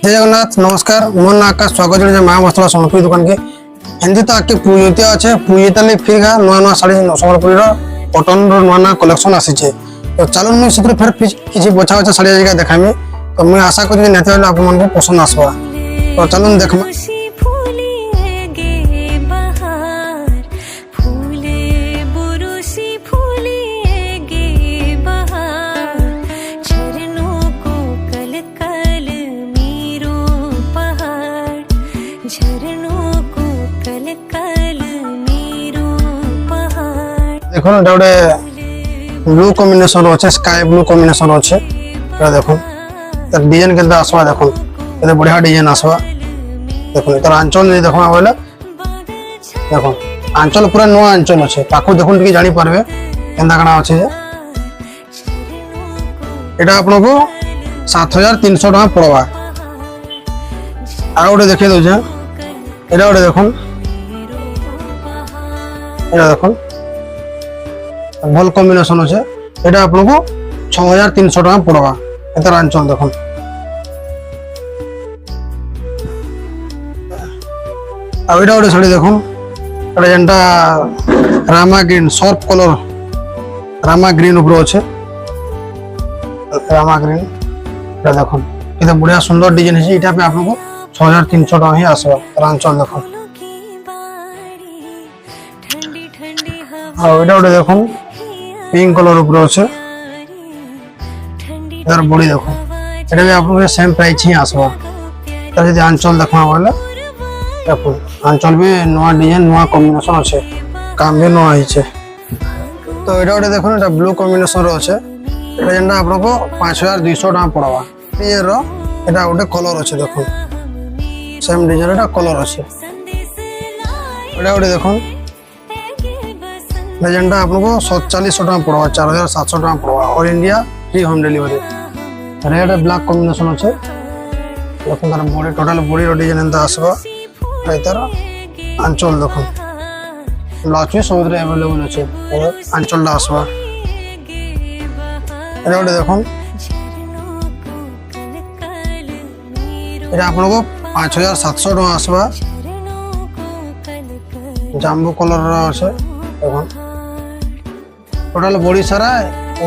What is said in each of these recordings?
जय जगन्नाथ नमस्कार मोर ना आकाश स्वागत जन माँ मसला सम्बलपुरी दुकान के एमती तो आके पूजिता अच्छे पूजिता फिर नुआ नुआ शाढ़ी सम्बलपुरी कटन नुआ नुआ कलेक्शन आसीचे तो चलो मुझे फिर किसी बछा बछा शाढ़ी जगह देखामी तो मुझे आशा करी निहत आप पसंद आसवा तो चलो देखमा देखो गोटे ब्लू कॉम्बिनेशन अच्छे स्काई ब्लू कॉम्बिनेशन अच्छे देखो डिजाइन के आसवा देखो ये बढ़िया डिजाइन आसवा देखो तार आंचल देखा बोले देखो आंचल पूरा नुआ आंचल अच्छे ताकू देखो टी जानी पारे केन्ता काना अच्छे यहाँ आपको 7300 टका पड़वा आ गोटे देखिए दौचे यहाँ गोटे देखो यहाँ देखो भल कॉम्बिनेशन अच्छे यहाँ आपको 6300 टका पड़वा एतार आंचल देखो आईटा गोटे शाढ़ी देखो जेनटा रामा ग्रीन सर्फ कलर रामा ग्रीन ऊपर अच्छे रामा ग्रीन देखो कितना बढ़िया सुंदर डिजाइन है यहाँ पे आपको 6300 टका ही आसवा आंचल देखो यहाँ गोटे देखो पिंक कलर ऊपर अच्छे यार बॉडी देखो ये भी आपको सेम प्राइस ही आसवा तार आंचल देखा बोले देखो आंचल भी नुआ डिजाइन नुआ कॉम्बिनेशन अच्छे काम भी नुआ है तो यहाँ गोटे देखो ये ब्लू कॉम्बिनेशन अच्छे जेनटा आपको 5200 टका पड़वा ये गोटे कलर अच्छे देखो सेम डिजाइन कलर अच्छे यहाँ गोटे देखो जेनटा आपको 4700 टका पड़वा 4700 टका पड़वा और India free home delivery red black combination अच्छे देखो तार बॉडी टोटल बॉडी डिजाइन एंता आसवा तार आंचल देखो ब्लाउज भी सब अवेलेबल अच्छे आंचल आसवा ये गोटे देखो ये आपको 5700 टका आसवा जाम्बू कलर अच्छे देखो टोटाल बॉडी सारा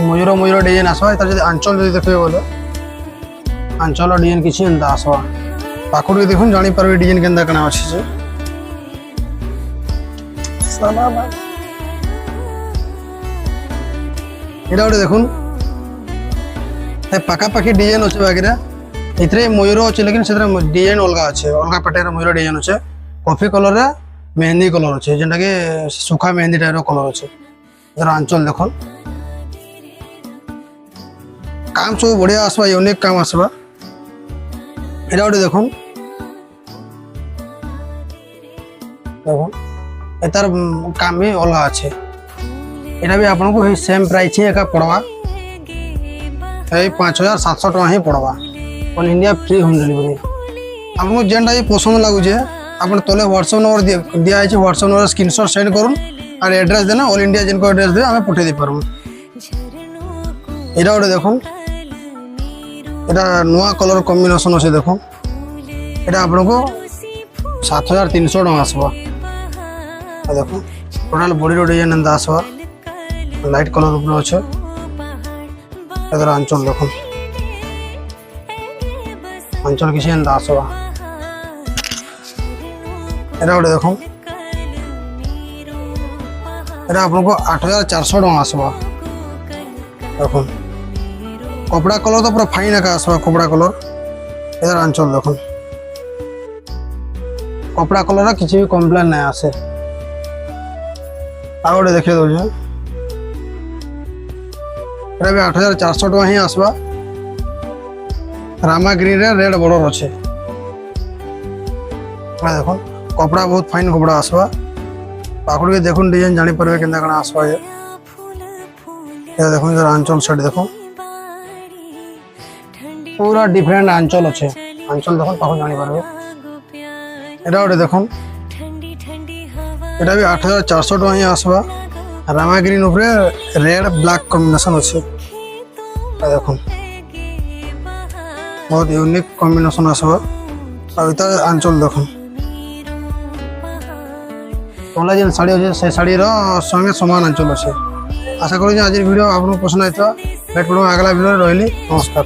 मयूर मयूर डिजाइन आसवा तार आंचल जो देखिए बोले आंचल डिजाइन किसी एंता आसवा पाखु देखो जानी पारे डिजाइन केन्ता काना अच्छे ये गोटे देखो पाखापाखि डिजाइन अच्छे बाकी ये मयूर अच्छे लेकिन से डिजाइन अलग अच्छे अलग पैटर्न मयूर डिजाइन अच्छे कॉफी कलर मेहंदी कलर अच्छे जेनटा कि सुखा मेहंदी टाइप कलर अच्छे इधर आंचल देखो काम सब बढ़िया आसवा यूनिक काम आसवा ये गोटे देखो देखो तार काम भी अलग अच्छे यहाँ भी आपको सेम प्राइस ही एका पड़वा 5700 टका ही पड़वा all India free home delivery आपको जेनटा ये पसंद लगुचे आप तले व्हाट्सएप नंबर दिखाई व्हाट्सएप नंबर स्क्रीनशॉट सेंड करूँ और एड्रेस देना ऑल इंडिया जिनको एड्रेस दे आम पठे पार्म यहाँ गोटे देखो यहाँ नुआ कलर कॉम्बिनेशन अच्छे देखो यहाँ आपको 7300 टका आसवा देखो टोटाल बॉडी डिजाइन एंता आसवा लाइट कलर ऊपर अच्छे इधर आंचल देखो आंचल किसी एंता आसवा यहाँ गोटे देखो यहाँ आपको 8400 टका आसवा देखो कपड़ा कलर तो पूरा फाइन एका आसवा कपड़ा कलर इधर आंचल देखो कपड़ा कलर किसी भी कम्प्लेन नहीं आसे आ गोटे देखिए दौचे यहाँ भी 8400 टका ही आसवा रामा ग्रीन रेड बॉर्डर अच्छे देखो कपड़ा बहुत फाइन कपड़ा आसवा पाखुड़ के देखो डिजाइन जानी पारे केन्ता काना आसवा ये देखो इधर आंचल सेट देखो पूरा डिफरेंट आंचल अच्छे आंचल देखो पाखुड़ जानी पारे यहाँ गोटे देखो यहाँ भी 8400 टका ही आसवा रामा ग्रीन उपरे रेड ब्लैक कॉम्बिनेशन अच्छे देखो बहुत यूनिक कॉम्बिनेशन आसो और इधर आंचल देखो तला जेन शाड़ी अच्छे से शाड़ी संगे समान आंचल अच्छे आशा करूँ आज वीडियो आपको पसंद आई वेट करूँ अगला वीडियो रही नमस्कार।